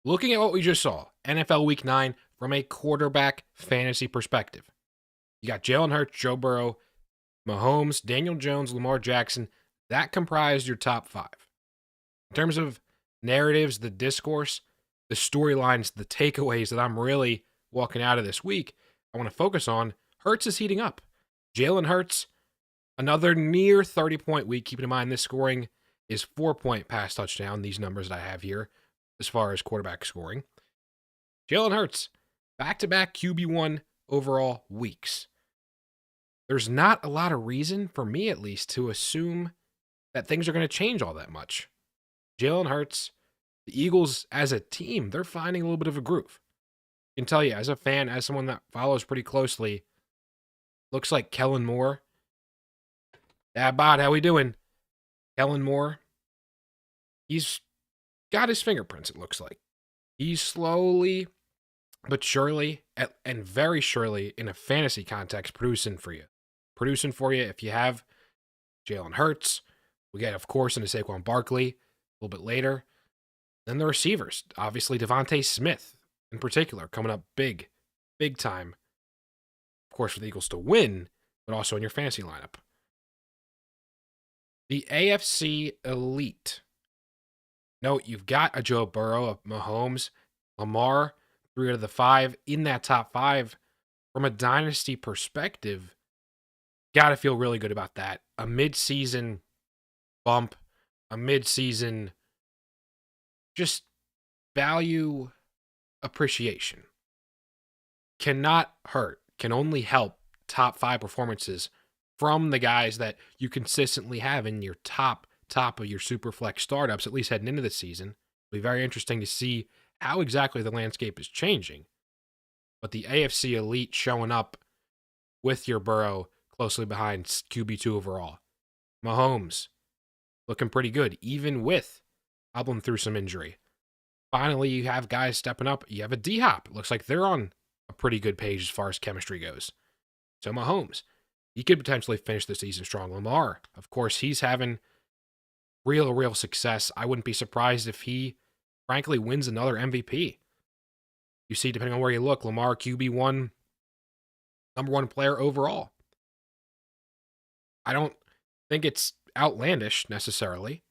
Looking at what we just saw, NFL Week 9 from a quarterback fantasy perspective. You got Jalen Hurts, Joe Burrow, Mahomes, Daniel Jones, Lamar Jackson. That comprised your top five. In terms of narratives, the discourse, the storylines, the takeaways that I'm really walking out of this week, I want to focus on Hurts is heating up. Jalen Hurts, another near 30-point week. Keeping in mind this scoring is 4-point pass touchdown, these numbers that I have here, as far as quarterback scoring. Jalen Hurts, back-to-back QB1 overall weeks. There's not a lot of reason, for me at least, to assume that things are going to change all that much. Jalen Hurts, the Eagles as a team, they're finding a little bit of a groove. I can tell you, as a fan, as someone that follows pretty closely, looks like Kellen Moore. Yeah, Bod, how we doing? Kellen Moore, he's got his fingerprints, it looks like. He's slowly but surely, and very surely in a fantasy context, producing for you. Producing for you if you have Jalen Hurts. We get, of course, into Saquon Barkley a little bit later. Then the receivers, obviously Devontae Smith in particular, coming up big time. Of course, for the Eagles to win, but also in your fantasy lineup. The AFC Elite. Note, you've got a Joe Burrow, a Mahomes, Lamar, 3 out of the 5 in that top 5. From a dynasty perspective, got to feel really good about that. A mid-season bump, a mid-season just value appreciation. Cannot hurt, can only help top 5 performances from the guys that you consistently have in your top of your super flex startups, at least heading into the season. It'll be very interesting to see how exactly the landscape is changing. But the AFC Elite showing up with your Burrow closely behind QB2 overall. Mahomes looking pretty good, even with problem through some injury. Finally, you have guys stepping up. You have a D-Hop. It looks like they're on a pretty good page as far as chemistry goes. So Mahomes, he could potentially finish the season strong. Lamar, of course, he's having real success. I wouldn't be surprised if he, frankly, wins another MVP. You see, depending on where you look, Lamar QB1, number 1 player overall. I don't think it's outlandish necessarily.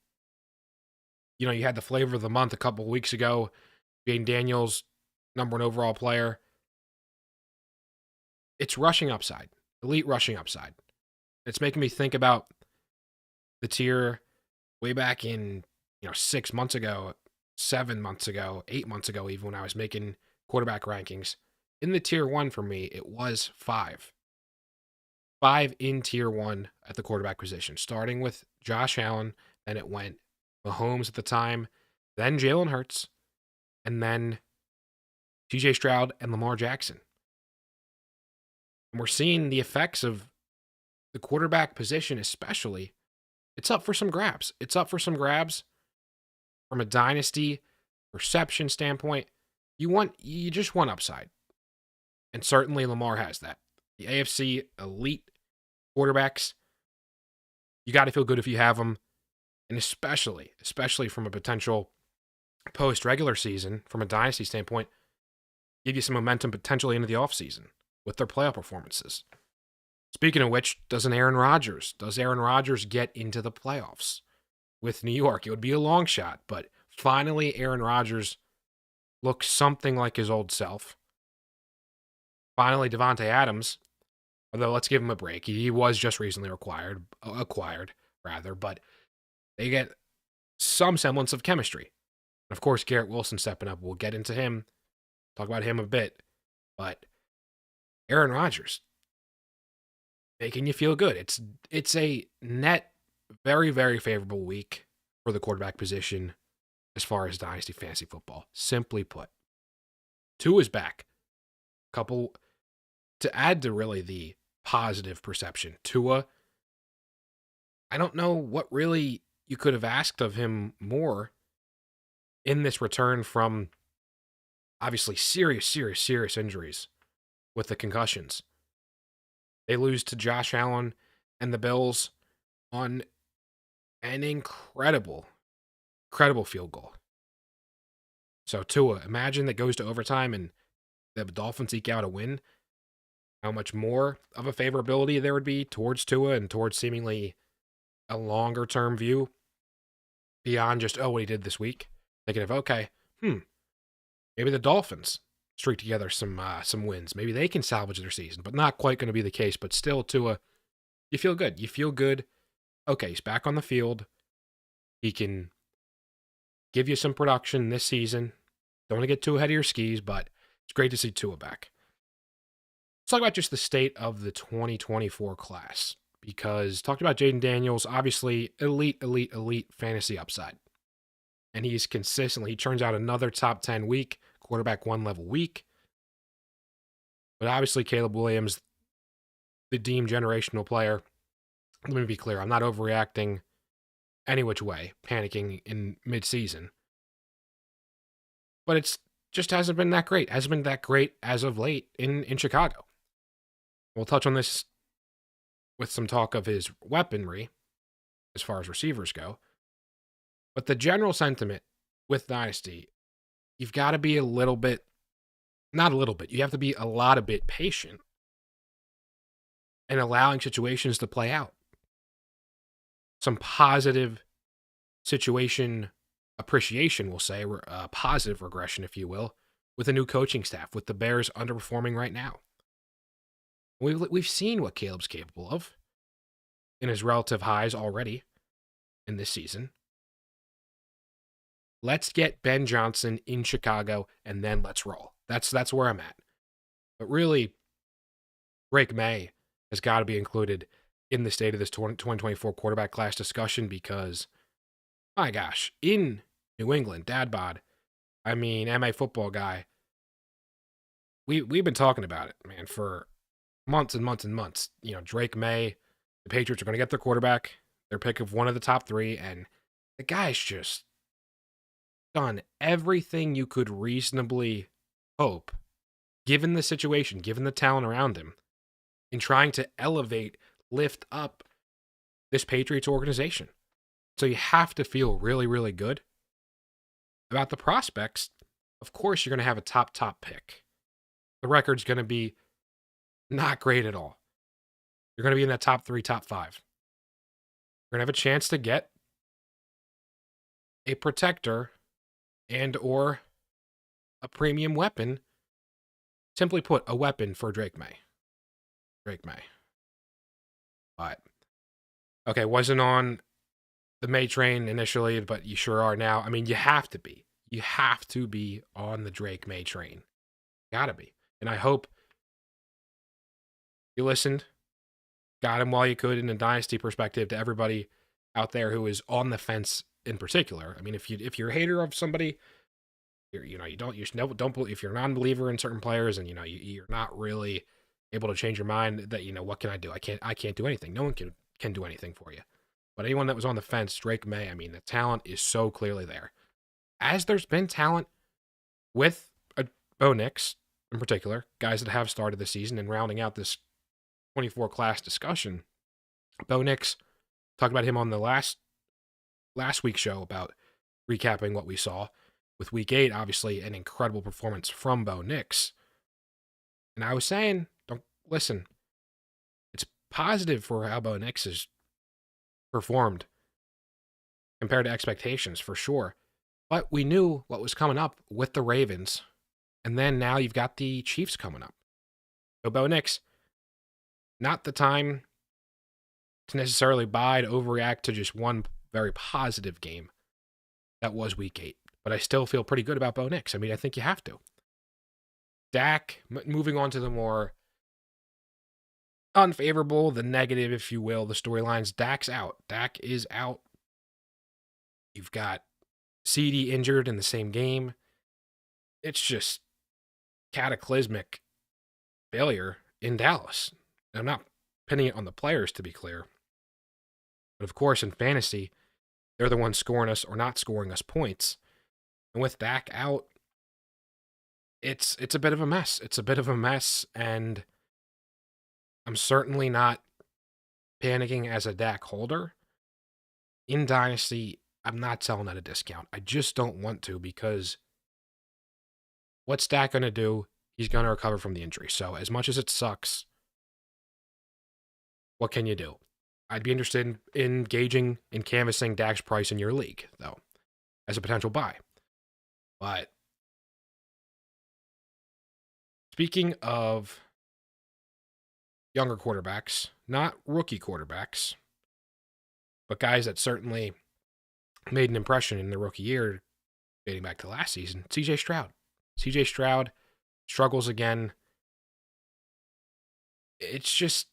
You know, you had the flavor of the month a couple of weeks ago. Jane Daniels, number 1 overall player. It's rushing upside, elite rushing upside. It's making me think about the tier way back in, 6 months ago, 7 months ago, 8 months ago, even when I was making quarterback rankings. In the tier 1 for me, it was 5. 5 in tier 1 at the quarterback position, starting with Josh Allen. Then it went Mahomes at the time, then Jalen Hurts, and then TJ Stroud and Lamar Jackson. And we're seeing the effects of the quarterback position, especially. It's up for some grabs. It's up for some grabs from a dynasty perception standpoint. You just want upside. And certainly Lamar has that. The AFC elite quarterbacks, you got to feel good if you have them. And especially from a potential post-regular season, from a dynasty standpoint, give you some momentum potentially into the offseason with their playoff performances. Speaking of which, does Aaron Rodgers get into the playoffs with New York? It would be a long shot, but finally Aaron Rodgers looks something like his old self. Finally, Devontae Adams, although let's give him a break. He was just recently acquired, but they get some semblance of chemistry. And of course, Garrett Wilson stepping up. We'll get into him, talk about him a bit. But Aaron Rodgers, making you feel good. It's a net very favorable week for the quarterback position as far as dynasty fantasy football. Simply put, Tua is back. Couple to add to really the positive perception. Tua, I don't know what really you could have asked of him more in this return from obviously serious injuries with the concussions. They lose to Josh Allen and the Bills on an incredible field goal. So Tua, imagine that goes to overtime and the Dolphins eke out a win. How much more of a favorability there would be towards Tua and towards seemingly a longer term view beyond just, oh, what he did this week. Thinking of, okay, maybe the Dolphins streak together some wins. Maybe they can salvage their season, but not quite going to be the case. But still, Tua, you feel good. You feel good. Okay, he's back on the field. He can give you some production this season. Don't want to get too ahead of your skis, but it's great to see Tua back. Let's talk about just the state of the 2024 class, because talked about Jaden Daniels, obviously elite fantasy upside. And he turns out another top 10 week, quarterback one level week. But obviously Caleb Williams, the deemed generational player. Let me be clear, I'm not overreacting any which way, panicking in mid-season. But it's just hasn't been that great. Hasn't been that great as of late in Chicago. We'll touch on this with some talk of his weaponry as far as receivers go. But the general sentiment with Dynasty, you've got to be you have to be a lot of bit patient and allowing situations to play out. Some positive situation appreciation, we'll say, positive regression, if you will, with a new coaching staff, with the Bears underperforming right now. We've seen what Caleb's capable of in his relative highs already in this season. Let's get Ben Johnson in Chicago, and then let's roll. That's where I'm at. But really, Drake May has got to be included in the state of this 2024 quarterback class discussion because, my gosh, in New England, Dad bod, MA football guy, we've been talking about it, man, for months and months and months. Drake May, the Patriots are going to get their quarterback, their pick of one of the top three, and the guy's just done everything you could reasonably hope, given the situation, given the talent around him, in trying to lift up this Patriots organization. So you have to feel really, really good about the prospects. Of course, you're going to have a top pick. The record's going to be not great at all. You're going to be in that top 3, top 5. You're going to have a chance to get a protector and or a premium weapon. Simply put, a weapon for Drake May. But, okay, wasn't on the May train initially, but you sure are now. You have to be. You have to be on the Drake May train. Gotta be. And I hope you listened, got him while you could in a Dynasty perspective to everybody out there who is on the fence in particular. If you're a hater of somebody, if you're a non-believer in certain players and you're not really able to change your mind, that what can I do? I can't do anything. No one can do anything for you. But anyone that was on the fence, Drake May, the talent is so clearly there. As there's been talent with Bo Nix in particular, guys that have started the season and rounding out this 24 class discussion. Bo Nix, talked about him on the last week's show about recapping what we saw with week 8, obviously an incredible performance from Bo Nix. And I was saying, listen, it's positive for how Bo Nix has performed compared to expectations for sure. But we knew what was coming up with the Ravens. And then now you've got the Chiefs coming up. So Bo Nix, not the time to necessarily buy to overreact to just one very positive game that was week 8. But I still feel pretty good about Bo Nix. I think you have to. Dak, moving on to the more unfavorable, the negative, if you will, the storylines. Dak is out. You've got CD injured in the same game. It's just cataclysmic failure in Dallas. I'm not pinning it on the players, to be clear. But of course, in fantasy, they're the ones scoring us or not scoring us points. And with Dak out, it's a bit of a mess. It's a bit of a mess, and I'm certainly not panicking as a Dak holder. In Dynasty, I'm not selling at a discount. I just don't want to, because what's Dak going to do? He's going to recover from the injury. So as much as it sucks, what can you do? I'd be interested in gauging and canvassing Dak's price in your league, though, as a potential buy. But speaking of younger quarterbacks, not rookie quarterbacks, but guys that certainly made an impression in their rookie year dating back to last season, CJ Stroud. CJ Stroud struggles again. It's just,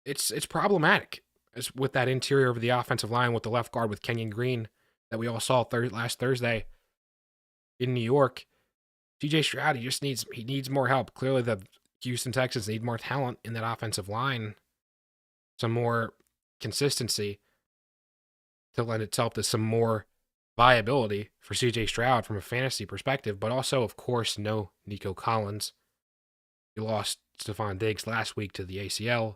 it's problematic with that interior of the offensive line with the left guard with Kenyon Green that we all saw last Thursday in New York. CJ Stroud, he needs more help. Clearly, the Houston Texans need more talent in that offensive line, some more consistency to lend itself to some more viability for CJ Stroud from a fantasy perspective, but also, of course, no Nico Collins. He lost Stephon Diggs last week to the ACL.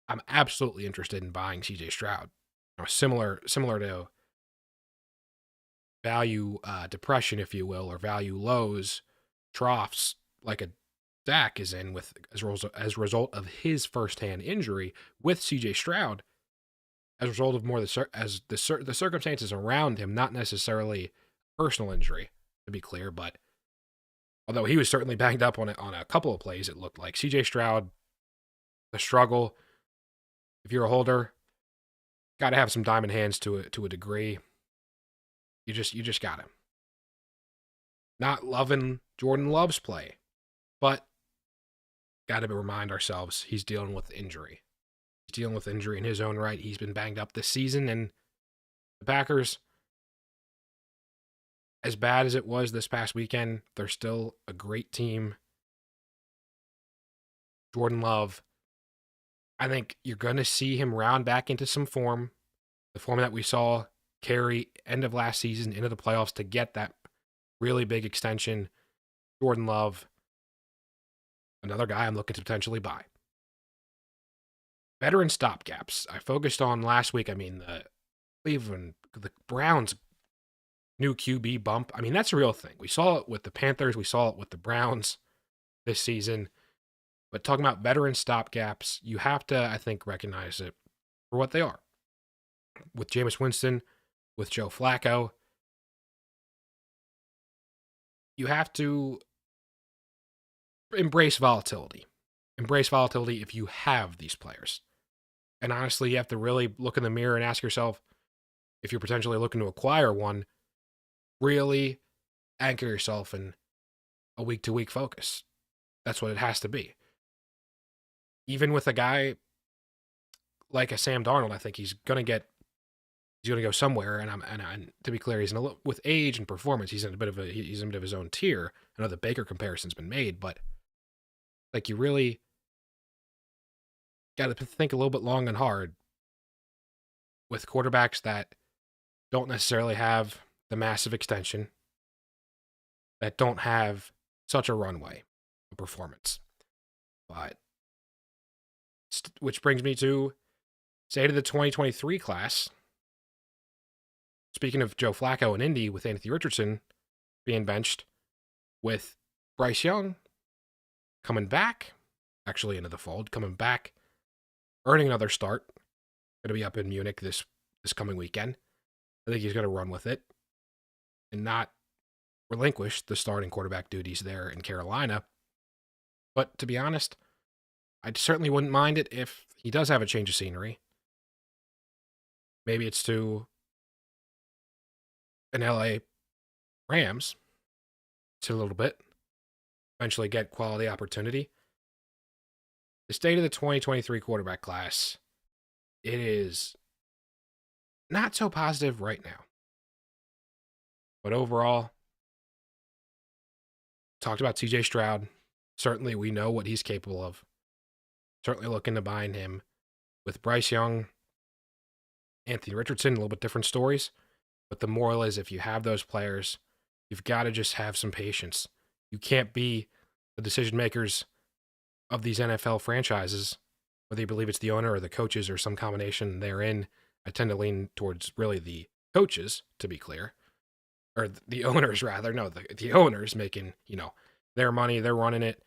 I'm absolutely interested in buying CJ Stroud. Similar to value depression, if you will, or value lows, troughs, like a Dak is in with as a result of his firsthand injury with CJ Stroud, as a result of more the circumstances around him, not necessarily personal injury, to be clear. But although he was certainly banged up on a couple of plays, it looked like CJ Stroud, the struggle. If you're a holder, got to have some diamond hands to a degree. You just got to. Not loving Jordan Love's play, but got to remind ourselves he's dealing with injury. He's dealing with injury in his own right. He's been banged up this season, and the Packers, as bad as it was this past weekend, they're still a great team. Jordan Love, I think you're going to see him round back into some form, the form that we saw carry end of last season into the playoffs to get that really big extension. Jordan Love, another guy I'm looking to potentially buy. Veteran stopgaps. I focused on last week. The Browns' new QB bump. That's a real thing. We saw it with the Panthers. We saw it with the Browns this season. But talking about veteran stopgaps, you have to, I think, recognize it for what they are. With Jameis Winston, with Joe Flacco, you have to embrace volatility. Embrace volatility if you have these players. And honestly, you have to really look in the mirror and ask yourself, if you're potentially looking to acquire one, really anchor yourself in a week-to-week focus. That's what it has to be. Even with a guy like a Sam Darnold, I think he's going to go somewhere. And to be clear, with age and performance, he's in a bit of his own tier. I know the Baker comparison's been made, but like you really got to think a little bit long and hard with quarterbacks that don't necessarily have the massive extension, that don't have such a runway of performance. But which brings me to say to the 2023 class. Speaking of Joe Flacco and Indy, with Anthony Richardson being benched, with Bryce Young coming back, actually into the fold, coming back, earning another start, going to be up in Munich this coming weekend. I think he's going to run with it and not relinquish the starting quarterback duties there in Carolina. But to be honest, I certainly wouldn't mind it if he does have a change of scenery. Maybe it's to an LA Rams, to a little bit, eventually get quality opportunity. The state of the 2023 quarterback class, it is not so positive right now. But overall, talked about CJ Stroud. Certainly we know what he's capable of. Certainly looking to buy him. With Bryce Young, Anthony Richardson, a little bit different stories. But the moral is, if you have those players, you've got to just have some patience. You can't be the decision makers of these NFL franchises, whether you believe it's the owner or the coaches or some combination therein. I tend to lean towards really the coaches, to be clear. or the owners rather, no, the owners making, their money, they're running it,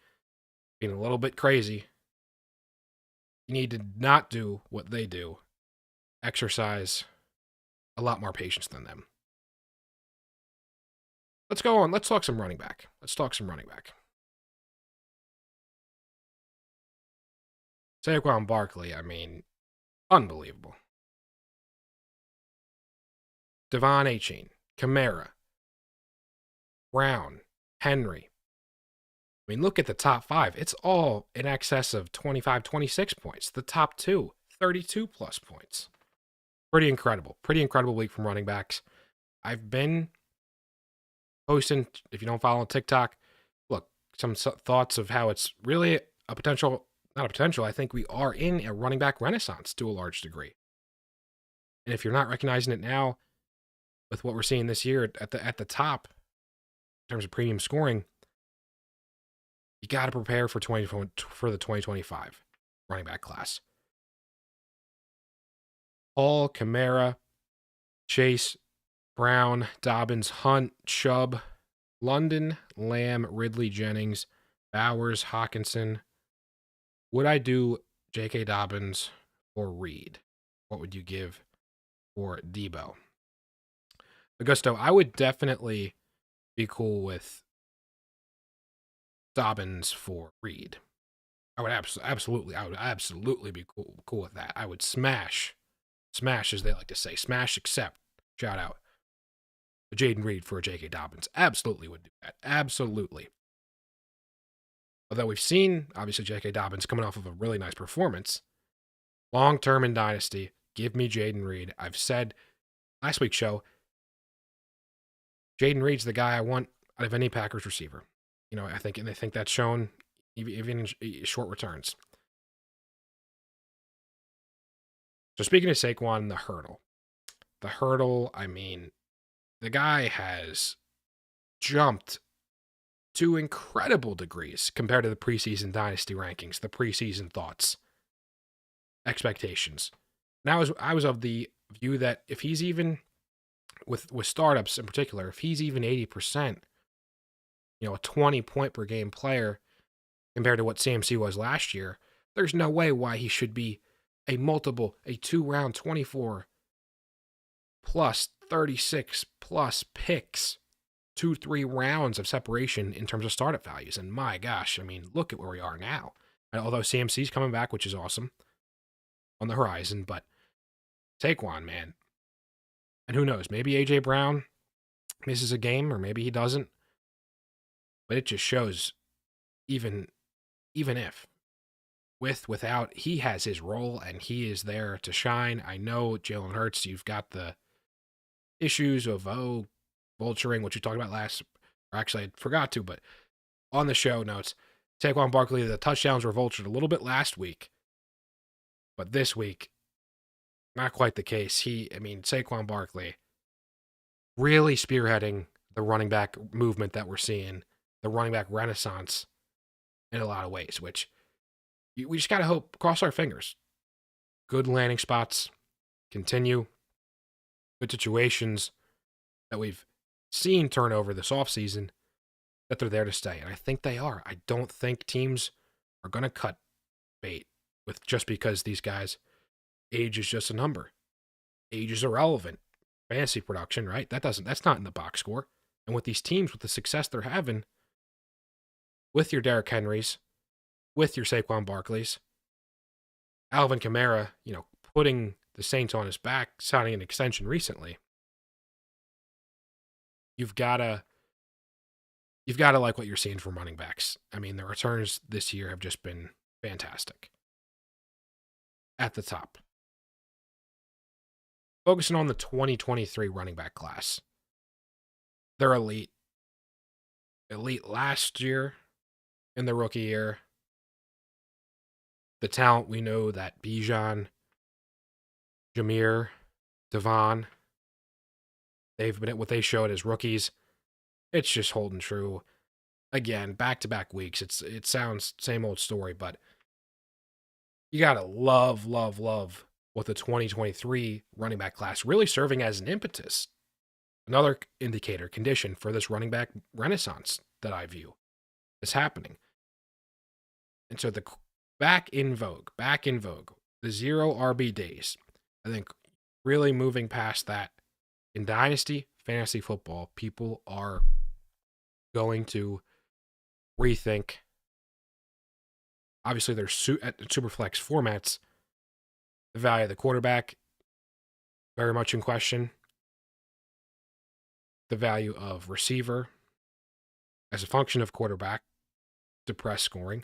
being a little bit crazy. You need to not do what they do. Exercise a lot more patience than them. Let's go on. Let's talk some running back. Saquon Barkley, I mean, unbelievable. Devon Achane, Kamara, Brown, Henry. I mean, look at the top five. It's all in excess of 25, 26 points. The top two, 32 plus points. Pretty incredible. Pretty incredible week from running backs. I've been posting, if you don't follow on TikTok, look, some thoughts of how it's really a potential, not a potential, I think we are in a running back renaissance to a large degree. And if you're not recognizing it now, with what we're seeing this year at the top, in terms of premium scoring, you got to prepare for the 2025 running back class. Hall, Kamara, Chase, Brown, Dobbins, Hunt, Chubb, London, Lamb, Ridley, Jennings, Bowers, Hawkinson. Would I do J.K. Dobbins or Reed? What would you give for Debo? Augusto, I would definitely be cool with Dobbins for Reed. I would absolutely be cool with that. I would smash as they like to say, smash accept. Shout out to Jaden Reed for J.K. Dobbins. Absolutely would do that. Absolutely. Although we've seen, obviously, J.K. Dobbins coming off of a really nice performance. Long-term in Dynasty, give me Jaden Reed. I've said last week's show, Jaden Reed's the guy I want out of any Packers receiver. I think that's shown even in short returns. So speaking of Saquon, the hurdle, I mean, the guy has jumped to incredible degrees compared to the preseason Dynasty rankings, the preseason thoughts, expectations. Now, I was of the view that if he's even, with startups in particular, if he's even 80%, a 20-point per game player compared to what CMC was last year, there's no way why he should be a 2-round 24 plus 36 plus picks, 2-3 rounds of separation in terms of startup values. And my gosh, I mean, look at where we are now. Although CMC's coming back, which is awesome, on the horizon, but Saquon, man. And who knows, maybe A.J. Brown misses a game, or maybe he doesn't. But it just shows, even if, without, he has his role, and he is there to shine. I know, Jalen Hurts, you've got the issues of, vulturing, which you talked about I forgot to, but on the show notes, Saquon Barkley, the touchdowns were vultured a little bit last week, but this week, not quite the case. Saquon Barkley really spearheading the running back movement that we're seeing, the running back renaissance in a lot of ways, which we just got to hope, cross our fingers. Good landing spots continue. Good situations that we've seen turnover this offseason, that they're there to stay. And I think they are. I don't think teams are going to cut bait with just because these guys, age is just a number. Age is irrelevant. Fantasy production, right? That's not in the box score. And with these teams, with the success they're having, with your Derrick Henrys, with your Saquon Barkleys, Alvin Kamara, putting the Saints on his back, signing an extension recently, you've got to like what you're seeing from running backs. I mean, the returns this year have just been fantastic. At the top. Focusing on the 2023 running back class. They're elite. Elite last year in the rookie year. The talent, we know that Bijan, Jameer, Devon, they've been what they showed as rookies. It's just holding true. Again, back-to-back weeks. It sounds same old story, but you got to love what the 2023 running back class really serving as an impetus Another indicator, condition for this running back renaissance that I view is happening. And so the back in vogue, the zero RB days. I think really moving past that in Dynasty fantasy football, people are going to rethink. Obviously, there's at Superflex formats, the value of the quarterback very much in question. The value of receiver as a function of quarterback, depressed scoring.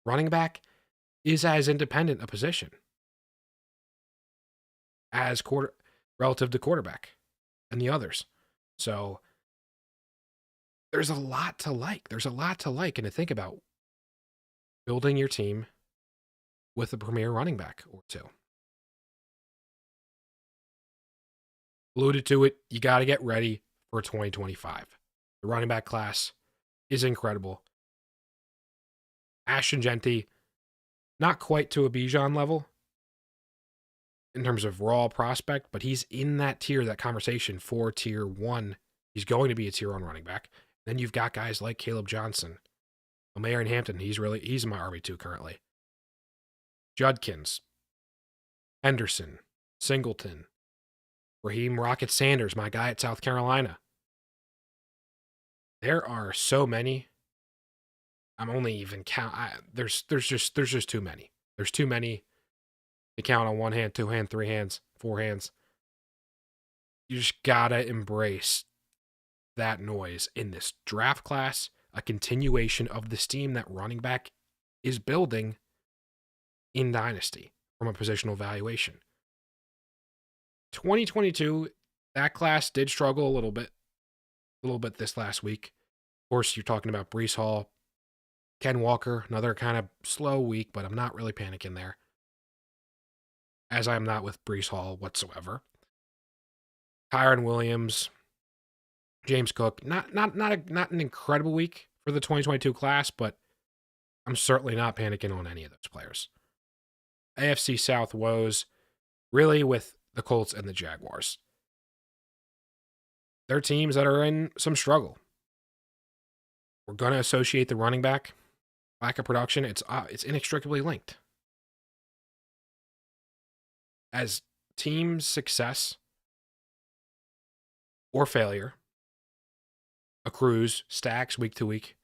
Running back is as independent a position as relative to quarterback and the others. So there's a lot to like. There's a lot to like and to think about building your team with a premier running back or two. Alluded to it, you got to get ready for 2025. The running back class is incredible. Ashton Genty, not quite to a Bijan level in terms of raw prospect, but he's in that tier, that conversation for tier one. He's going to be a tier one running back. Then you've got guys like Caleb Johnson, Omair and Hampton. He's in my RB2 currently. Judkins, Henderson, Singleton, Raheem Rocket Sanders, my guy at South Carolina. There are so many. I'm only even count. There's just too many. There's too many to count on one hand, two hand, three hands, four hands. You just gotta embrace that noise in this draft class, a continuation of the steam that running back is building in Dynasty from a positional valuation. 2022, that class did struggle a little bit this last week. Of course, you're talking about Breece Hall, Ken Walker, another kind of slow week, but I'm not really panicking there, as I am not with Breece Hall whatsoever. Kyron Williams, James Cook, not an incredible week for the 2022 class, but I'm certainly not panicking on any of those players. AFC South woes, really with the Colts and the Jaguars. They're teams that are in some struggle. We're going to associate the running back lack of production. It's inextricably linked. As teams' success or failure accrues, stacks week to week,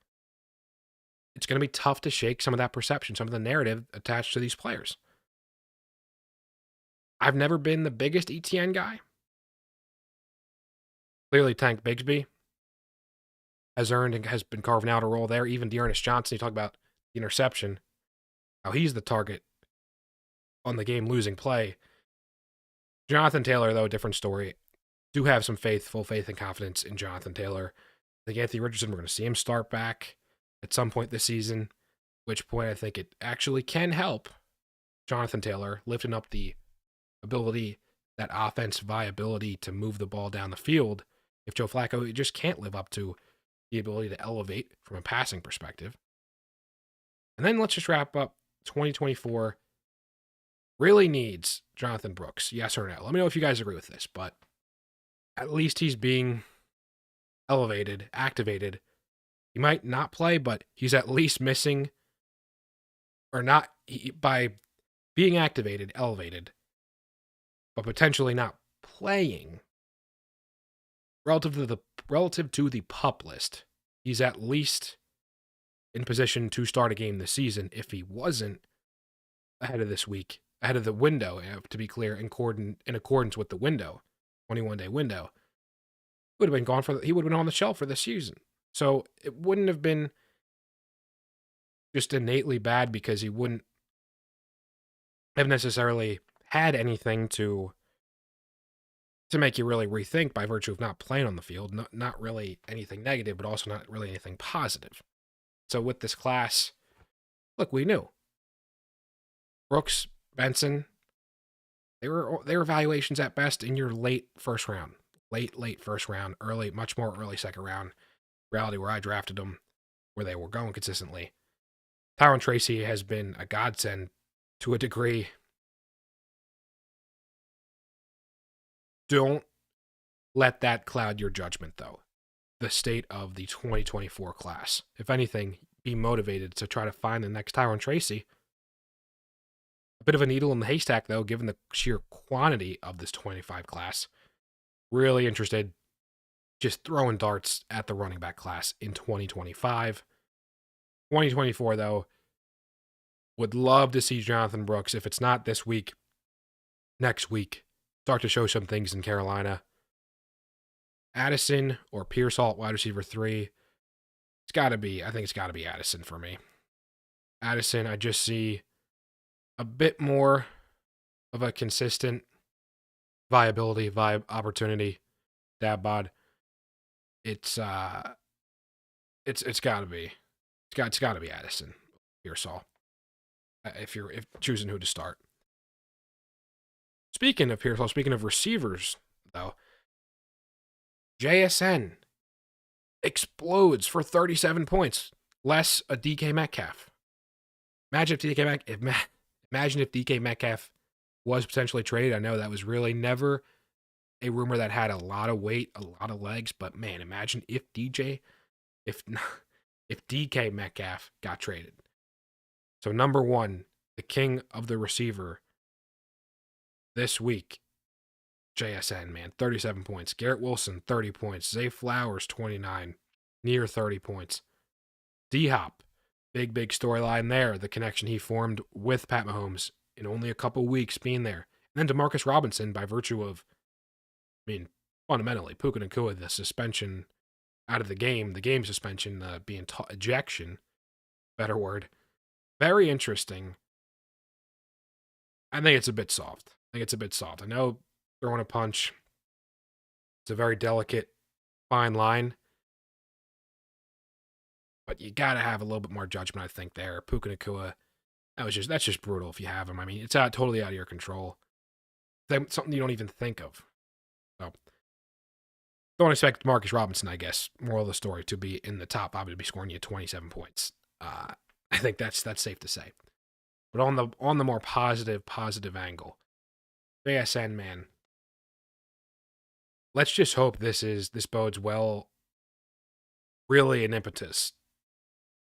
it's going to be tough to shake some of that perception, some of the narrative attached to these players. I've never been the biggest ETN guy. Clearly, Tank Bigsby has earned and has been carving out a role there. Even Dearness Johnson, you talk about the interception, how he's the target on the game-losing play. Jonathan Taylor, though, different story. Do have some full faith and confidence in Jonathan Taylor. I think Anthony Richardson, we're going to see him start back at some point this season, which point I think it actually can help Jonathan Taylor lifting up the ability, that offense viability to move the ball down the field if Joe Flacco just can't live up to the ability to elevate from a passing perspective. And then let's just wrap up 2024. Really needs Jonathan Brooks, yes or no? Let me know if you guys agree with this, but at least he's being elevated, activated. He might not play, but he's at least missing or not by being activated, elevated, but potentially not playing. Relative to the PUP list, he's at least in position to start a game this season. If he wasn't ahead of this week, ahead of the window, to be clear, in accordance with the window, 21-day window, he would have been on the shelf for this season. So it wouldn't have been just innately bad because he wouldn't have necessarily had anything to make you really rethink by virtue of not playing on the field. Not really anything negative, but also not really anything positive. So with this class, look, we knew Brooks, Benson, they were evaluations at best in your late first round, late first round, early, much more early second round. Reality where I drafted them, where they were going consistently. Tyron Tracy has been a godsend to a degree. Don't let that cloud your judgment, though. The state of the 2024 class. If anything, be motivated to try to find the next Tyrone Tracy. A bit of a needle in the haystack, though, given the sheer quantity of this 25 class. Really interested, just throwing darts at the running back class in 2025. 2024, though, would love to see Jonathan Brooks, if it's not this week, next week, start to show some things in Carolina. Addison or Pearsall at wide receiver 3. I think it's got to be Addison for me. Addison, I just see a bit more of a consistent viability, opportunity, dab bod. It's got to be. It's got to be Addison, Pearsall. If choosing who to start. Speaking of Pearsall, speaking of receivers, though, JSN explodes for 37 points, less a DK Metcalf. Imagine if DK Metcalf was potentially traded. I know that was really never a rumor that had a lot of weight, a lot of legs, but man, imagine if DK Metcalf got traded. So number one, the king of the receiver this week, JSN, man, 37 points. Garrett Wilson, 30 points. Zay Flowers, 29, near 30 points. D-Hop, big storyline there, the connection he formed with Pat Mahomes in only a couple weeks being there. And then DeMarcus Robinson, by virtue of, fundamentally, Puka Nacua, the suspension out of the game suspension being ejection, better word. Very interesting. I think it's a bit soft. I know throwing a punch, it's a very delicate, fine line. But you got to have a little bit more judgment, I think, there. Puka Nacua, that's just brutal if you have him. It's totally out of your control. That's something you don't even think of. So, don't expect Marcus Robinson, I guess, moral of the story, to be in the top, obviously be scoring you 27 points. I think that's safe to say. But on the more positive angle, JSN, man, let's just hope this bodes well. Really an impetus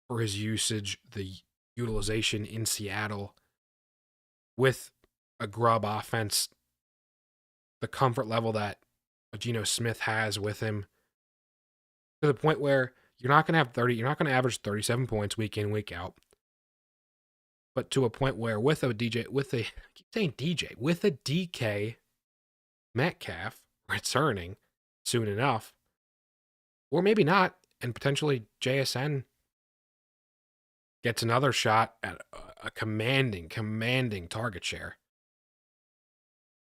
for his usage, the utilization in Seattle with a grub offense, the comfort level that Geno Smith has with him, to the point where you're not going to average 37 points week in, week out. But to a point where with a DK Metcalf returning soon enough, or maybe not, and potentially JSN gets another shot at a commanding target share.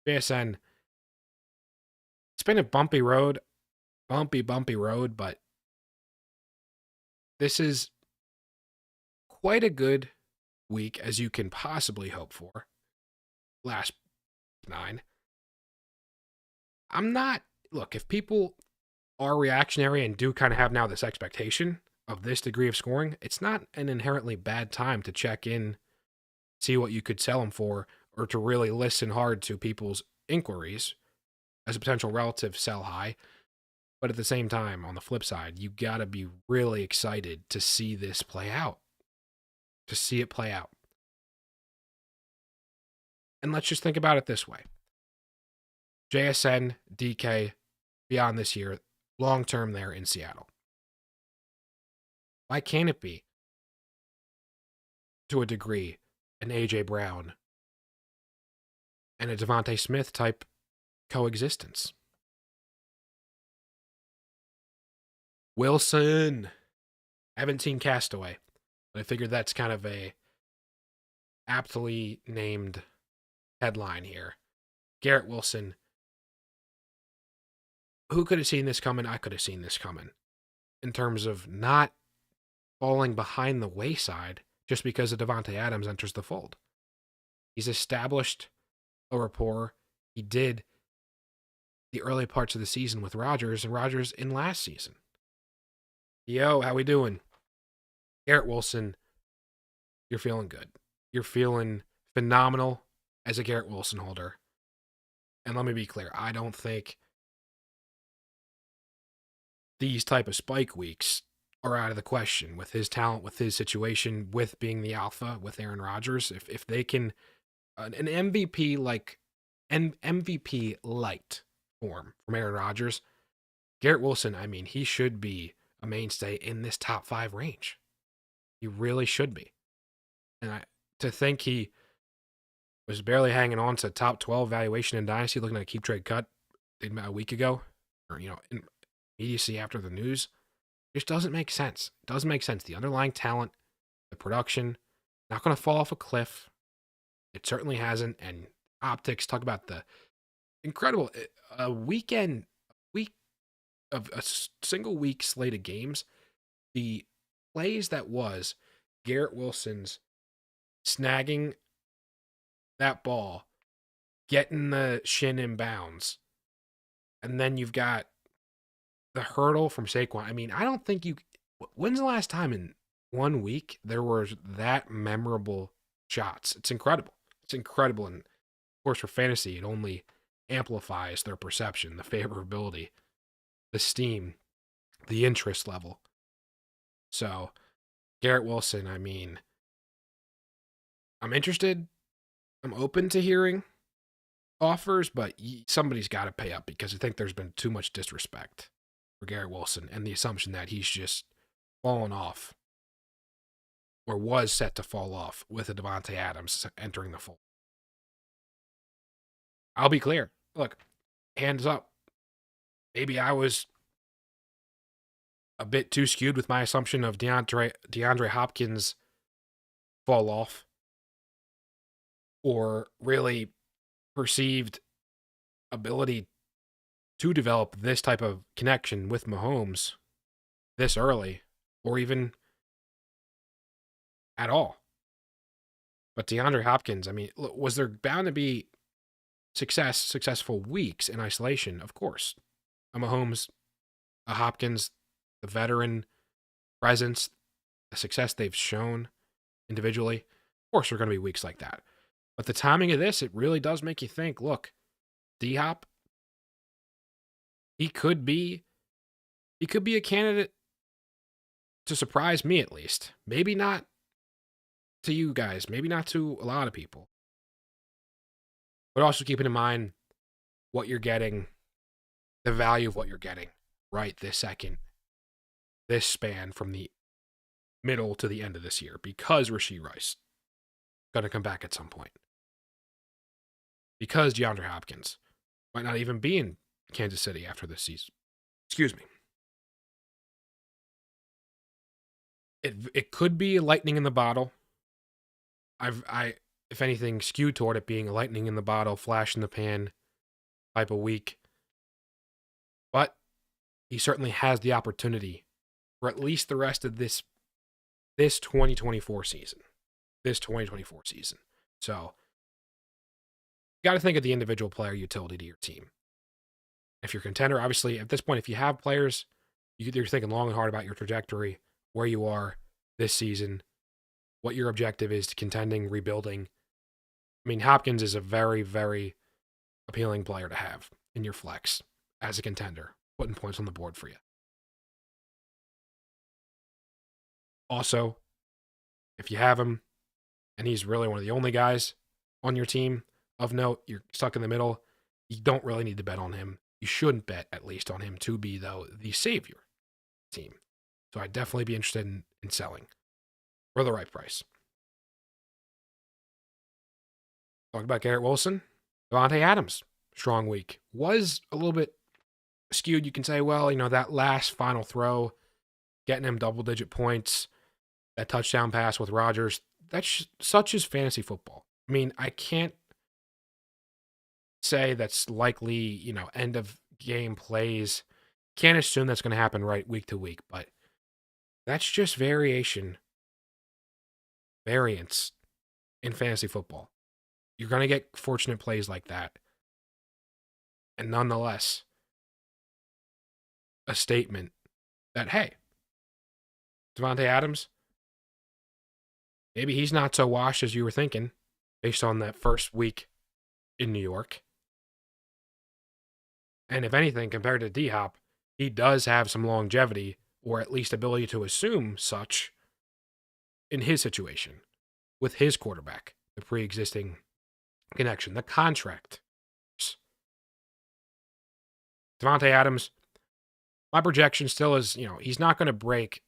JSN, it's been a bumpy road, but this is quite a good week as you can possibly hope for. Last 9. Look, if people are reactionary and do kind of have now this expectation of this degree of scoring, it's not an inherently bad time to check in, see what you could sell them for, or to really listen hard to people's inquiries as a potential relative sell high. But at the same time, on the flip side, you got to be really excited to see this play out. To see it play out. And let's just think about it this way. JSN, DK, beyond this year, long term there in Seattle. Why can't it be, to a degree, an A.J. Brown and a Devontae Smith type coexistence? Wilson. I haven't seen Castaway, but I figured that's kind of a aptly named headline here. Garrett Wilson. Who could have seen this coming? I could have seen this coming. In terms of not falling behind the wayside just because of Devontae Adams enters the fold. He's established a rapport. He did the early parts of the season with Rodgers, and Rodgers in last season. Yo, how we doing? Garrett Wilson, you're feeling good. You're feeling phenomenal as a Garrett Wilson holder. And let me be clear, I don't think these type of spike weeks are out of the question with his talent, with his situation, with being the alpha, with Aaron Rodgers. If they can an MVP like an MVP light form from Aaron Rodgers, Garrett Wilson, I mean, he should be a mainstay in this top 5 range. He really should be. And to think he was barely hanging on to top 12 valuation in Dynasty, looking at a keep trade cut about a week ago, or, immediacy after the news, just doesn't make sense. It doesn't make sense. The underlying talent, the production, not going to fall off a cliff. It certainly hasn't. And optics, talk about the incredible week of a single week slate of games. The plays that was Garrett Wilson's snagging that ball, getting the shin in bounds, and then you've got the hurdle from Saquon. I mean, I don't think when's the last time in 1 week there were that memorable shots? It's incredible. It's incredible. And of course, for fantasy, it only amplifies their perception, the favorability, the steam, the interest level. So, Garrett Wilson, I mean, I'm interested. I'm open to hearing offers, but somebody's got to pay up because I think there's been too much disrespect for Garrett Wilson and the assumption that he's just fallen off or was set to fall off with a Davante Adams entering the fold. I'll be clear. Look, hands up. Maybe I was a bit too skewed with my assumption of DeAndre Hopkins fall off, or really perceived ability to develop this type of connection with Mahomes this early, or even at all. But DeAndre Hopkins, I mean, was there bound to be successful weeks in isolation? Of course. A Mahomes, a Hopkins, the veteran presence, the success they've shown individually. Of course, there are going to be weeks like that. But the timing of this, it really does make you think, look, D-Hop, he could be a candidate to surprise me at least. Maybe not to you guys, maybe not to a lot of people. But also keeping in mind what you're getting, the value of what you're getting right this second, this span from the middle to the end of this year, because Rashee Rice going to come back at some point. Because DeAndre Hopkins might not even be in Kansas City after this season. Excuse me. It could be a lightning in the bottle. I if anything, skewed toward it being a lightning in the bottle, flash in the pan type of week. But he certainly has the opportunity for at least the rest of this 2024 season. So, you got to think of the individual player utility to your team. If you're a contender, obviously, at this point, if you have players, you're thinking long and hard about your trajectory, where you are this season, what your objective is to contending, rebuilding. I mean, Hopkins is a very, very appealing player to have in your flex as a contender, putting points on the board for you. Also, if you have him, and he's really one of the only guys on your team of note, you're stuck in the middle, you don't really need to bet on him. You shouldn't bet, at least, on him to be, though, the savior team. So I'd definitely be interested in selling for the right price. Talk about Garrett Wilson. Davante Adams, strong week. Was a little bit skewed. You can say, well, that last final throw, getting him double-digit points, that touchdown pass with Rodgers, that's such is fantasy football. I mean, I can't say that's likely, end of game plays. Can't assume that's going to happen right week to week, but that's just variance in fantasy football. You're going to get fortunate plays like that. And nonetheless, a statement that, hey, Davante Adams, maybe he's not so washed as you were thinking based on that first week in New York. And if anything, compared to D-Hop, he does have some longevity, or at least ability to assume such, in his situation with his quarterback, the pre-existing connection, the contract. Davante Adams, my projection still is, he's not going to break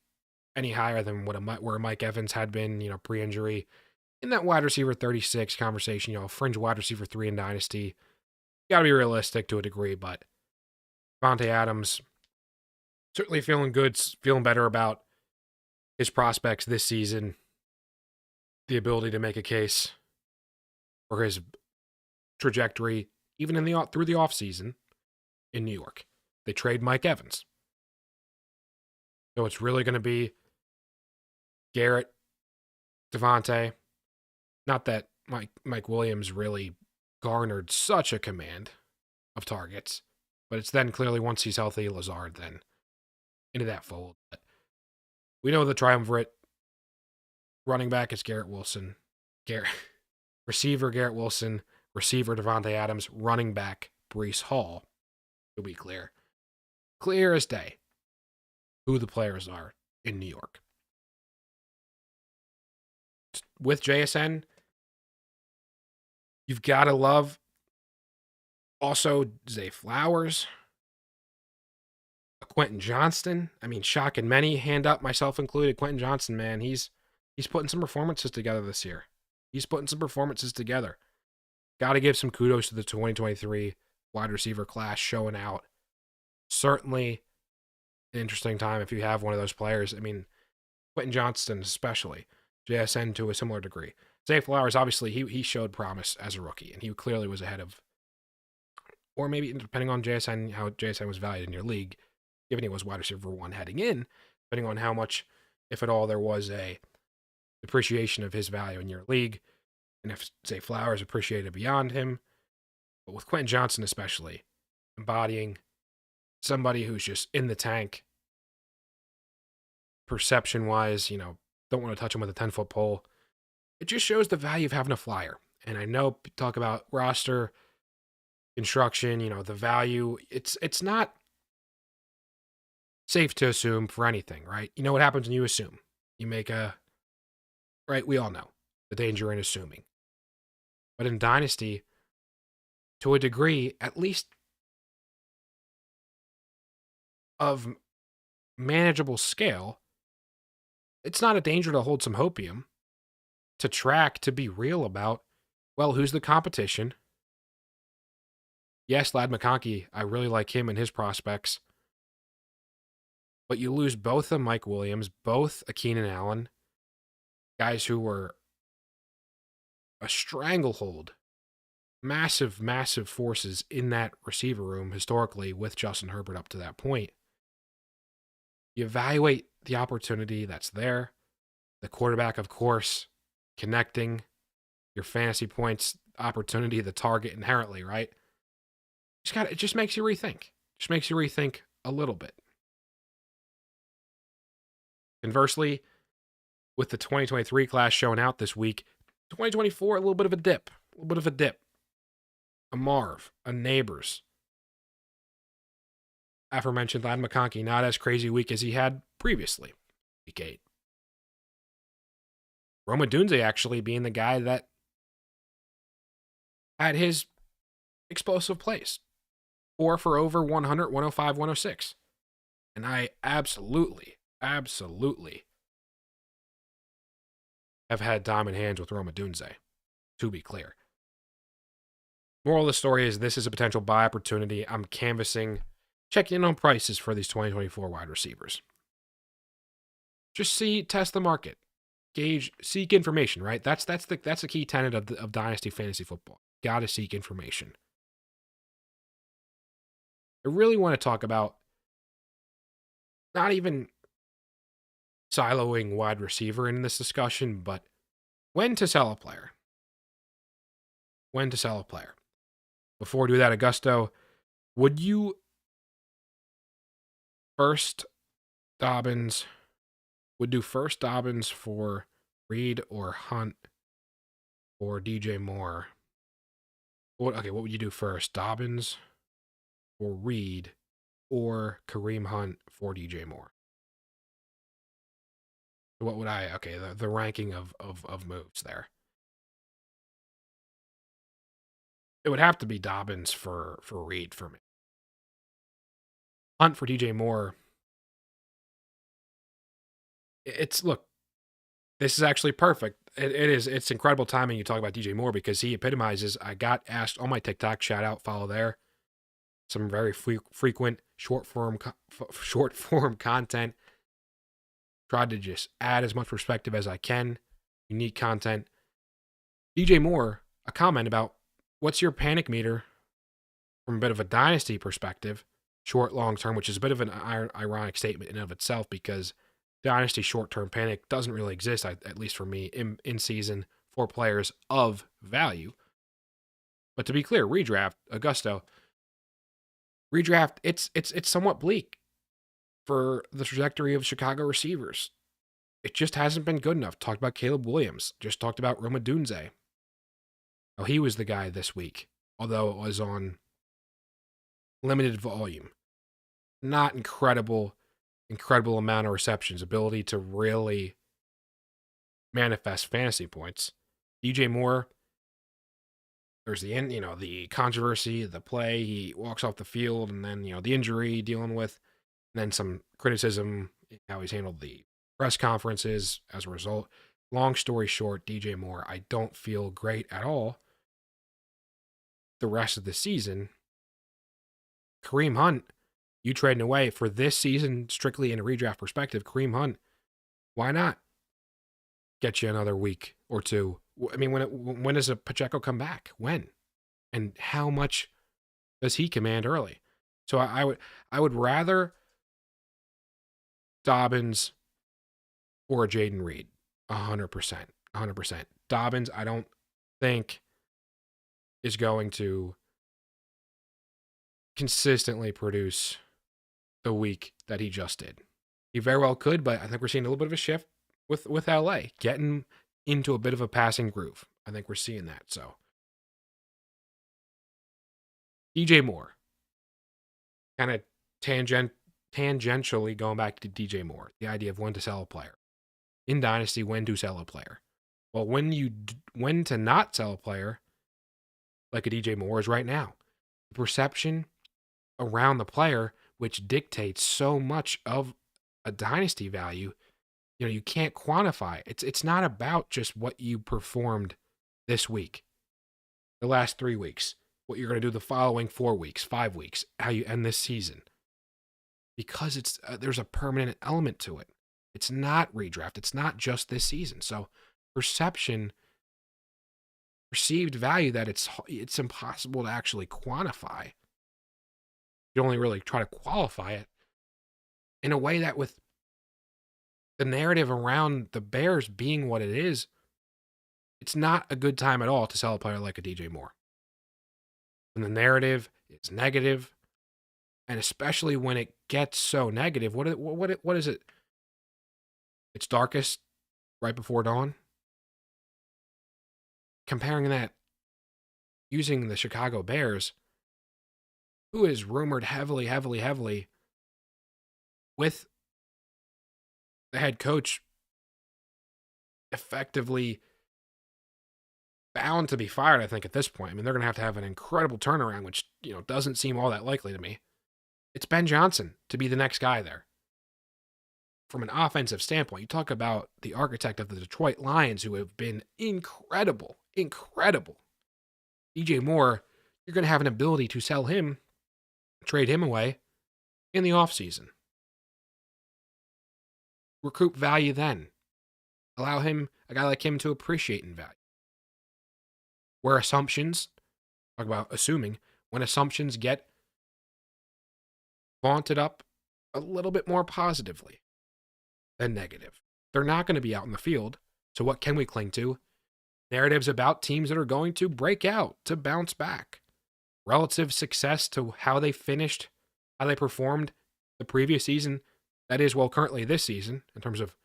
any higher than where Mike Evans had been, pre-injury in that wide receiver 36 conversation, fringe wide receiver 3 in Dynasty. Got to be realistic to a degree, but Davante Adams certainly feeling good, feeling better about his prospects this season, the ability to make a case for his trajectory, even through the offseason in New York. They trade Mike Evans. So it's really going to be Garrett, Davante. Not that Mike Williams really garnered such a command of targets, but it's then clearly once he's healthy, Lazard then into that fold. But we know the triumvirate. Running back is Garrett Wilson. Receiver Garrett Wilson. Receiver Davante Adams. Running back Breece Hall. To be clear. Clear as day who the players are in New York. With JSN, you've got to love also Zay Flowers, Quentin Johnston. I mean, shocking many, hand up, myself included. Quentin Johnston, man, he's putting some performances together this year. He's putting some performances together. Got to give some kudos to the 2023 wide receiver class showing out. Certainly an interesting time if you have one of those players. I mean, Quentin Johnston especially. JSN to a similar degree. Zay Flowers, obviously, he showed promise as a rookie, and he clearly was ahead of, or maybe depending on JSN, how JSN was valued in your league, given he was wide receiver 1 heading in, depending on how much, if at all, there was a appreciation of his value in your league, and if, say, Flowers appreciated beyond him. But with Quentin Johnston especially, embodying somebody who's just in the tank, perception-wise, don't want to touch him with a 10-foot pole. It just shows the value of having a flyer. And I know, talk about roster construction, the value. It's not safe to assume for anything, right? You know what happens when you assume? You make right? We all know the danger in assuming. But in Dynasty, to a degree, at least of manageable scale, it's not a danger to hold some hopium, to track, to be real about, well, who's the competition? Yes, Ladd McConkey, I really like him and his prospects. But you lose both of Mike Williams, both a Keenan Allen, guys who were a stranglehold, massive, massive forces in that receiver room historically with Justin Herbert up to that point. You evaluate the opportunity that's there. The quarterback, of course, connecting your fantasy points, opportunity, the target inherently, right? It just makes you rethink. Just makes you rethink a little bit. Conversely, with the 2023 class showing out this week, 2024, a little bit of a dip. A Marv, a Neighbors. Aforementioned Ladd McConkey, not as crazy week as he had previously, week 8. Rome Odunze actually being the guy that had his explosive plays. 4 for over 100, 105, 106. And I absolutely have had diamond hands with Rome Odunze, to be clear. Moral of the story is this is a potential buy opportunity. I'm canvassing, checking in on prices for these 2024 wide receivers. Just test the market, gauge, seek information, right? That's the key tenet of Dynasty Fantasy Football. Got to seek information. I really want to talk about not even siloing wide receiver in this discussion, but when to sell a player. Before we do that, Augusto, would you do first Dobbins for Reed or Hunt or DJ Moore? What would you do first? Dobbins or Reed or Kareem Hunt for DJ Moore? What would I? Okay, the ranking of moves there. It would have to be Dobbins for Reed for me. Hunt for DJ Moore. It's look. This is actually perfect. It is. It's incredible timing. You talk about DJ Moore because he epitomizes. I got asked on my TikTok. Shout out, follow there. Some very frequent short form content. Tried to just add as much perspective as I can. Unique content. DJ Moore, a comment about what's your panic meter from a bit of a dynasty perspective, short, long term, which is a bit of an ironic statement in and of itself because dynasty short-term panic doesn't really exist, at least for me, in season for players of value. But to be clear, redraft, Augusto, redraft, it's somewhat bleak for the trajectory of Chicago receivers. It just hasn't been good enough. Talked about Caleb Williams. Just talked about Roma Dunze. Oh, he was the guy this week, although it was on limited volume. Not incredible amount of receptions, ability to really manifest fantasy points. DJ Moore, there's the controversy, the play, he walks off the field, and then, the injury dealing with, and then some criticism, how he's handled the press conferences as a result. Long story short, DJ Moore, I don't feel great at all the rest of the season. Kareem Hunt, you trading away for this season, strictly in a redraft perspective, Kareem Hunt, why not get you another week or two? I mean, when does a Pacheco come back? When? And how much does he command early? So I would rather Dobbins or Jaden Reed, 100%. Dobbins, I don't think is going to consistently produce the week that he just did. He very well could, but I think we're seeing a little bit of a shift with LA, getting into a bit of a passing groove. I think we're seeing that. So DJ Moore, kind of tangentially going back to DJ Moore, the idea of when to sell a player. In Dynasty, when to sell a player. Well, when to not sell a player like a DJ Moore is right now. The perception around the player, which dictates so much of a dynasty value, you can't quantify. It's not about just what you performed this week, the last 3 weeks, what you're going to do the following 4 weeks, 5 weeks, how you end this season. Because there's a permanent element to it. It's not redraft. It's not just this season. So perceived value that it's impossible to actually quantify. You only really try to qualify it in a way that with the narrative around the Bears being what it is, it's not a good time at all to sell a player like a DJ Moore. When the narrative is negative, and especially when it gets so negative, what is it? It's darkest right before dawn. Comparing that, using the Chicago Bears, who is rumored heavily with the head coach effectively bound to be fired, I think, at this point. I mean, they're going to have an incredible turnaround, which, doesn't seem all that likely to me. It's Ben Johnson to be the next guy there. From an offensive standpoint, you talk about the architect of the Detroit Lions, who have been incredible. DJ Moore, you're going to have an ability to sell him, trade him away in the offseason. Recoup value then. Allow a guy like him to appreciate in value. Where assumptions, talk about assuming, when assumptions get vaunted up a little bit more positively than negative. They're not going to be out in the field. So what can we cling to? Narratives about teams that are going to break out, to bounce back. Relative success to how they finished, how they performed the previous season. That is, currently this season, in terms of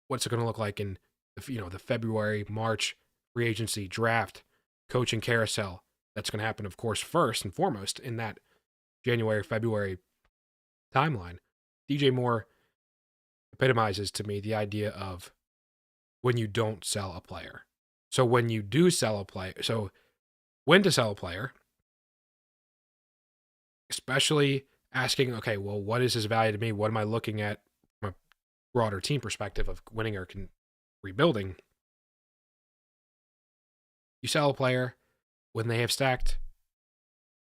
what's it going to look like in the February, March free agency draft, coaching carousel. That's going to happen, of course, first and foremost in that January, February timeline, DJ Moore epitomizes to me the idea of when you don't sell a player. So when you do sell a player, so when to sell a player, especially asking, okay, well, what is his value to me? What am I looking at from a broader team perspective of winning or rebuilding? You sell a player when they have stacked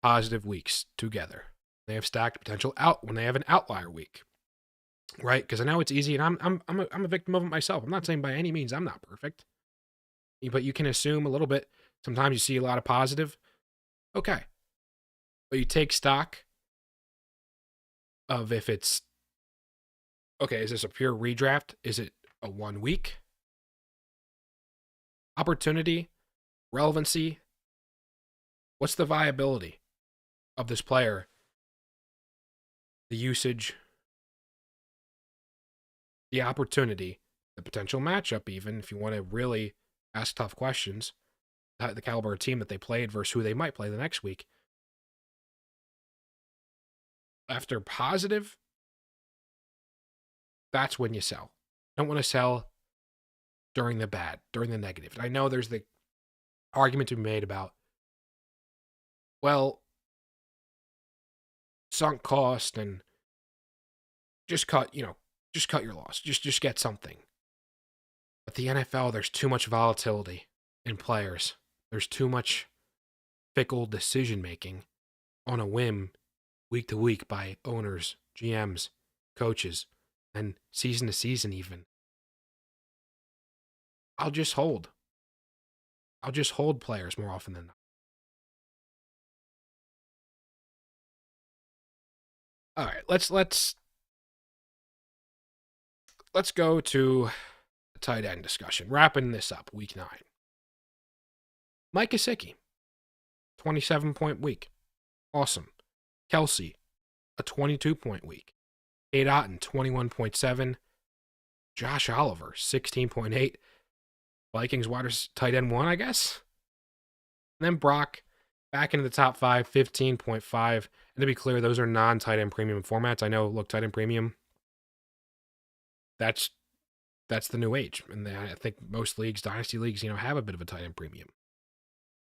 positive weeks together. They have stacked potential out when they have an outlier week, right? Because I know it's easy, and I'm a victim of it myself. I'm not saying by any means I'm not perfect, but you can assume a little bit. Sometimes you see a lot of positive. Okay, but you take stock of if it's okay. Is this a pure redraft? Is it a 1 week opportunity? Relevancy? What's the viability of this player? The usage, the opportunity, the potential matchup, even if you want to really ask tough questions, the caliber of team that they played versus who they might play the next week. After positive, that's when you sell. Don't want to sell during the bad, during the negative. And I know there's the argument to be made about, well, sunk cost and just cut your loss. Just get something. But the NFL, there's too much volatility in players. There's too much fickle decision making on a whim week to week by owners, GMs, coaches, and season to season even. I'll just hold players more often than not. All right, let's go to the tight end discussion. Wrapping this up, week 9. Mike Gesicki, 27-point week. Awesome. Kelsey, a 22-point week. Cade Otton, 21.7. Josh Oliver, 16.8. Vikings wide tight end 1, I guess. And then Brock, back into the top 5, 15.5. And to be clear, those are non-tight end premium formats. I know, look, tight end premium, that's the new age. And I think most leagues, dynasty leagues, have a bit of a tight end premium.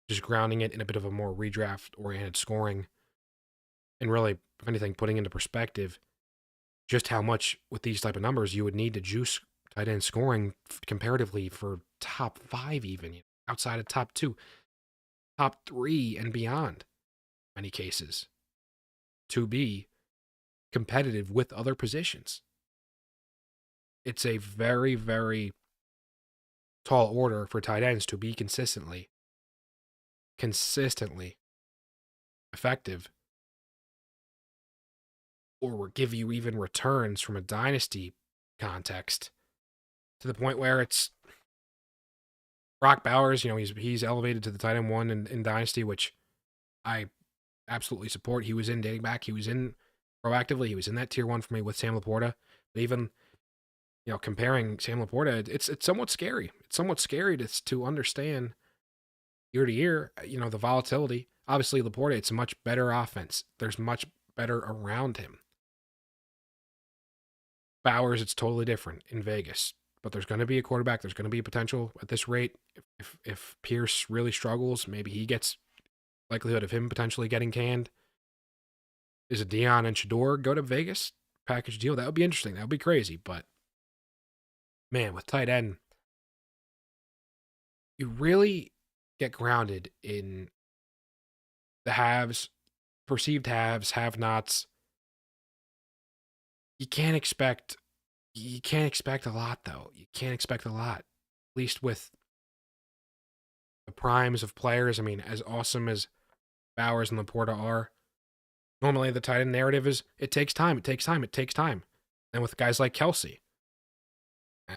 Just grounding it in a bit of a more redraft-oriented scoring. And really, if anything, putting into perspective just how much with these type of numbers you would need to juice tight end scoring comparatively for top 5 even, outside of top 2, top 3 and beyond, in many cases, to be competitive with other positions. It's a very, very tall order for tight ends to be consistently effective, or give you even returns from a dynasty context, to the point where it's Brock Bowers. He's elevated to the tight end 1 in dynasty, which I absolutely support. He was in dating back. He was in proactively. He was in that tier 1 for me with Sam Laporta. But even comparing Sam Laporta, it's somewhat scary. It's somewhat scary to understand year to year. The volatility. Obviously, Laporta, it's a much better offense. There's much better around him. Bowers, it's totally different in Vegas. But there's going to be a quarterback. There's going to be a potential at this rate. If Pierce really struggles, maybe he gets likelihood of him potentially getting canned. Is it Dion and Shador go to Vegas? Package deal? That would be interesting. That would be crazy. But, man, with tight end, you really get grounded in the haves, perceived haves, have-nots. You can't expect a lot, though. You can't expect a lot, at least with the primes of players. I mean, as awesome as Bowers and Laporta are, normally the tight end narrative is it takes time. And with guys like Kelsey,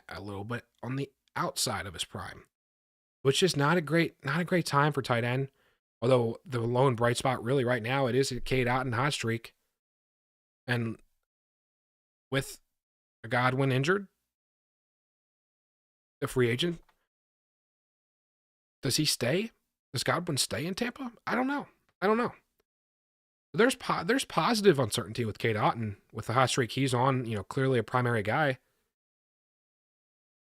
a little bit on the outside of his prime, which is not a great time for tight end. Although the lone bright spot really right now, it is a Cade Otton hot streak. And with a Godwin injured, a free agent, does he stay? Does Godwin stay in Tampa? I don't know. There's positive uncertainty with Cade Otton with the hot streak he's on. Clearly a primary guy.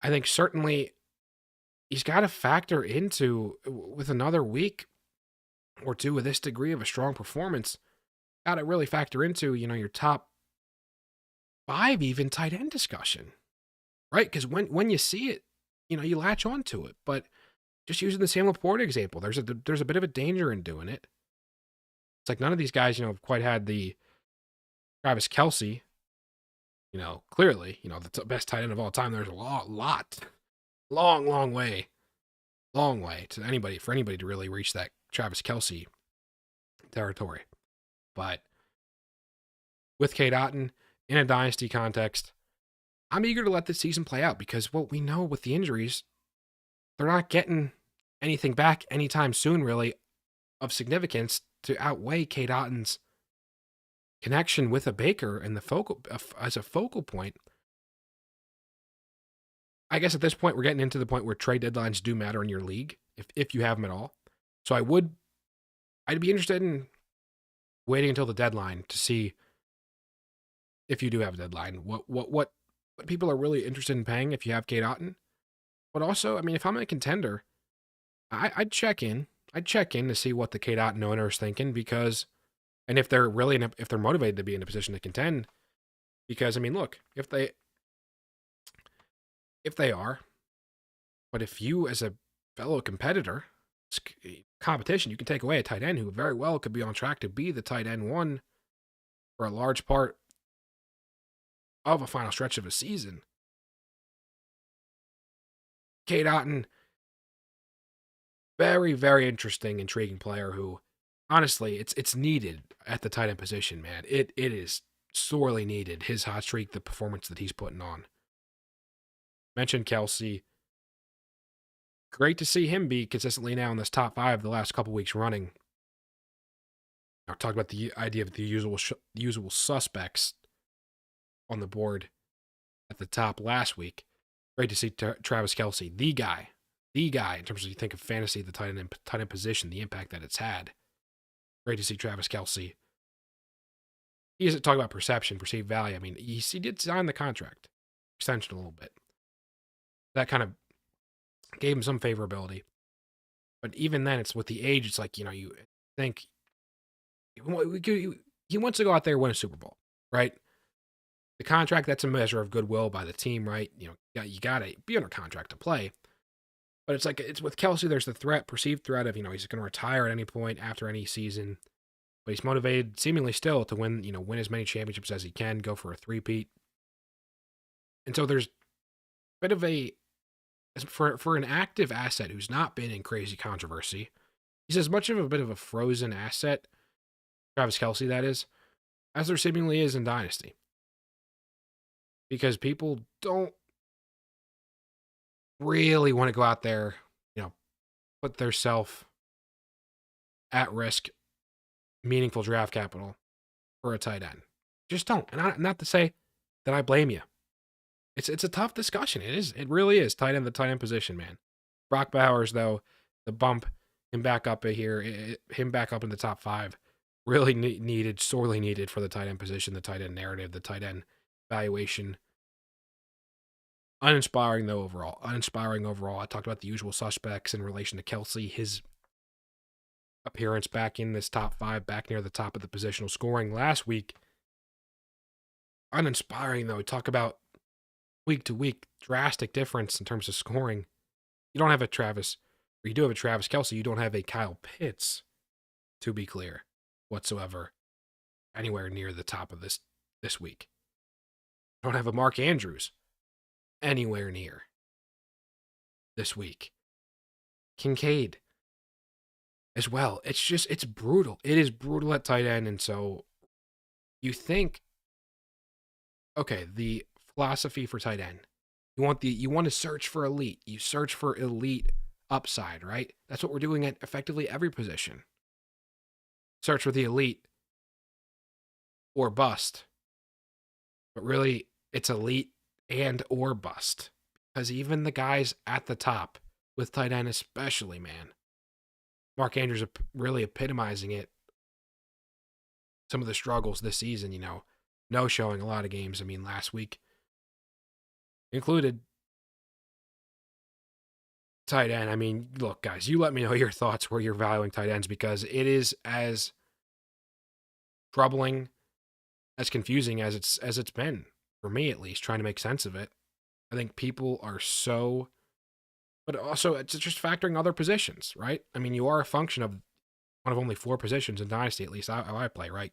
I think certainly he's got to factor into with another week or two with this degree of a strong performance. Got to really factor into your top 5 even tight end discussion, right? Because when you see it, you latch onto it. But just using the Sam Laporte example, there's a bit of a danger in doing it. It's like none of these guys, have quite had the Travis Kelce, clearly, the best tight end of all time. There's a long way for anybody to really reach that Travis Kelce territory. But with Cade Otton in a dynasty context, I'm eager to let this season play out because what we know with the injuries, they're not getting anything back anytime soon, really, of significance to outweigh Cade Otton's connection with a Baker and as a focal point. I guess at this point, we're getting into the point where trade deadlines do matter in your league, if you have them at all. So I'd be interested in waiting until the deadline to see if you do have a deadline, what people are really interested in paying if you have Cade Otton. But also, if I'm a contender, I'd check in. I'd check in to see what the Cade Otton owner is thinking and if they're if they're motivated to be in a position to contend. Because look, if they are, but if you as a fellow competitor, competition, you can take away a tight end who very well could be on track to be the tight end 1 for a large part of a final stretch of a season. Cade Otton, very, very interesting, intriguing player who, honestly, it's needed at the tight end position, man. It is sorely needed, his hot streak, the performance that he's putting on. Mentioned Kelce. Great to see him be consistently now in this top 5 the last couple weeks running. I talked about the idea of the usual suspects on the board at the top last week. Great to see Travis Kelce, the guy in terms of you think of fantasy, the tight end position, the impact that it's had. Great to see Travis Kelce. He isn't talking about perceived value. He did sign the contract extension a little bit. That kind of gave him some favorability. But even then, it's with the age, it's like, you think he wants to go out there and win a Super Bowl, right? The contract, that's a measure of goodwill by the team, right? You got to be under contract to play. But it's like, it's with Kelce, there's the perceived threat of, he's going to retire at any point after any season. But he's motivated, seemingly still, to win as many championships as he can, go for a three-peat. And so there's a bit of for an active asset who's not been in crazy controversy, he's as much of a bit of a frozen asset, Travis Kelce, that is, as there seemingly is in Dynasty. Because people don't really want to go out there, put their self at risk, meaningful draft capital for a tight end. Just don't. And not to say that I blame you. It's a tough discussion. It is. It really is. The tight end position, man. Brock Bowers, though, the bump, him back up in the top 5, really sorely needed for the tight end position, the tight end narrative, the tight end valuation. Uninspiring overall. I talked about the usual suspects in relation to Kelce, his appearance back in this top 5, back near the top of the positional scoring last week. Uninspiring, though. We talk about week to week drastic difference in terms of scoring. You don't have you do have a Travis Kelce. You don't have a Kyle Pitts, to be clear, whatsoever, anywhere near the top of this week. You don't have a Mark Andrews anywhere near this week. Kincaid as well. It's brutal. It is brutal at tight end. And so you think, okay, the philosophy for tight end, you want to search for elite. You search for elite upside, right? That's what we're doing at effectively every position. Search for the elite or bust. But really, it's elite and or bust. Because even the guys at the top, with tight end especially, man, Mark Andrews really epitomizing it some of the struggles this season, no showing a lot of games. I mean, last week included tight end. I mean, look, guys, you let me know your thoughts where you're valuing tight ends, because it is as troubling, as confusing as it's been for me, at least, trying to make sense of it. I think people are so, but also it's just factoring other positions, right? I mean, you are a function of one of only 4 positions in Dynasty, at least how I play, right?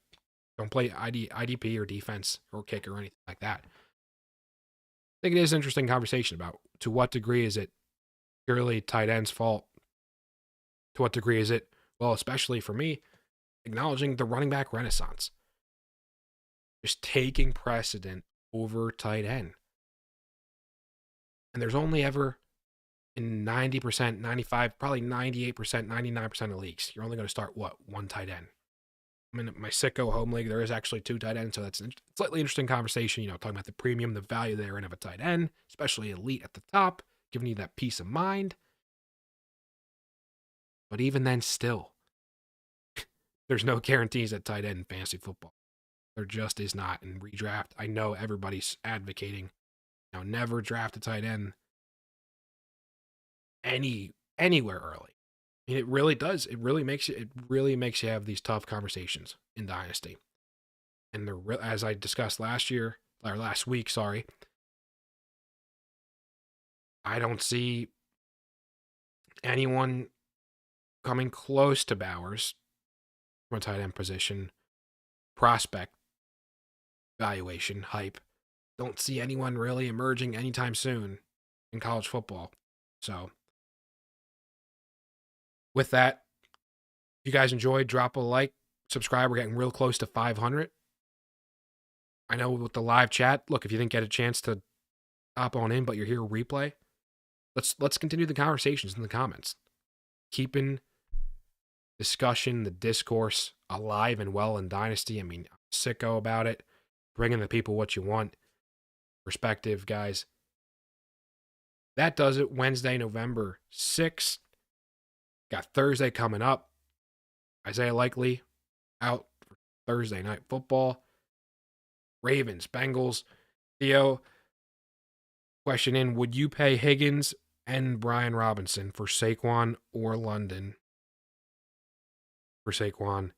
Don't play IDP or defense or kicker or anything like that. I think it is an interesting conversation about to what degree is it purely tight end's fault? To what degree is it, well, especially for me, acknowledging the running back renaissance, just taking precedent over tight end? And there's only ever in 90%, 95, probably 98%, 99% of leagues, you're only going to start one tight end. I mean, my sicko home league, there is actually 2 tight ends, so that's a slightly interesting conversation, talking about the premium, the value therein of a tight end, especially elite at the top, giving you that peace of mind. But even then, still, there's no guarantees at tight end in fantasy football. There just is not. In redraft, I know everybody's advocating, never draft a tight end anywhere early. I mean, it really does. It really makes you have these tough conversations in Dynasty. And as I discussed last week, I don't see anyone coming close to Bowers from a tight end position, prospect valuation, hype. Don't see anyone really emerging anytime soon in college football. So with that, if you guys enjoyed, drop a like, subscribe. We're getting real close to 500. I know with the live chat, look, if you didn't get a chance to hop on in, but you're here replay, let's continue the conversations in the comments. Keeping discussion, the discourse alive and well in Dynasty. I mean, I'm sicko about it. Bringing the people what you want. Perspective, guys. That does it. Wednesday, November 6th. Got Thursday coming up. Isaiah Likely out for Thursday night football. Ravens, Bengals. Theo, question in, would you pay Higgins and Brian Robinson for Saquon or London? For Saquon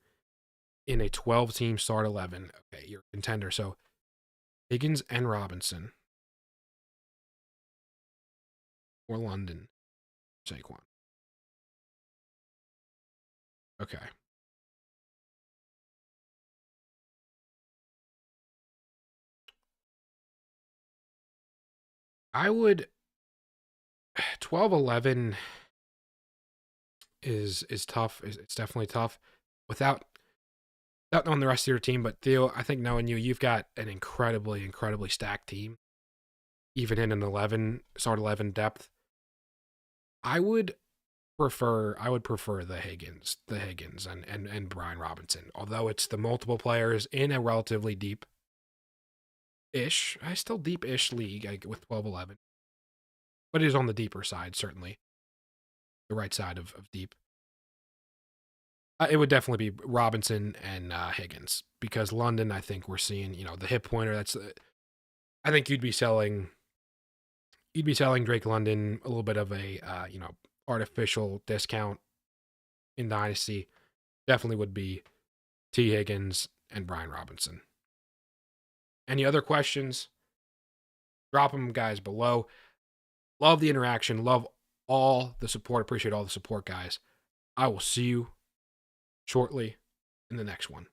in a 12-team start 11. Okay, you're a contender. So Higgins and Robinson or London, Saquon. Okay. I would 12-11 is tough. It's definitely tough without knowing the rest of your team. But Theo, I think knowing you've got an incredibly stacked team, even in an start 11 depth. I would prefer the Higgins and Brian Robinson. Although it's the multiple players in a relatively deep-ish league with 12-11. But it is on the deeper side, certainly. The right side of deep. It would definitely be Robinson and Higgins, because London, I think we're seeing, the hip pointer. I think you'd be selling Drake London a little bit of a artificial discount in Dynasty. Definitely would be T. Higgins and Brian Robinson. Any other questions? Drop them, guys, below. Love the interaction. Love all the support. Appreciate all the support, guys. I will see you shortly in the next one.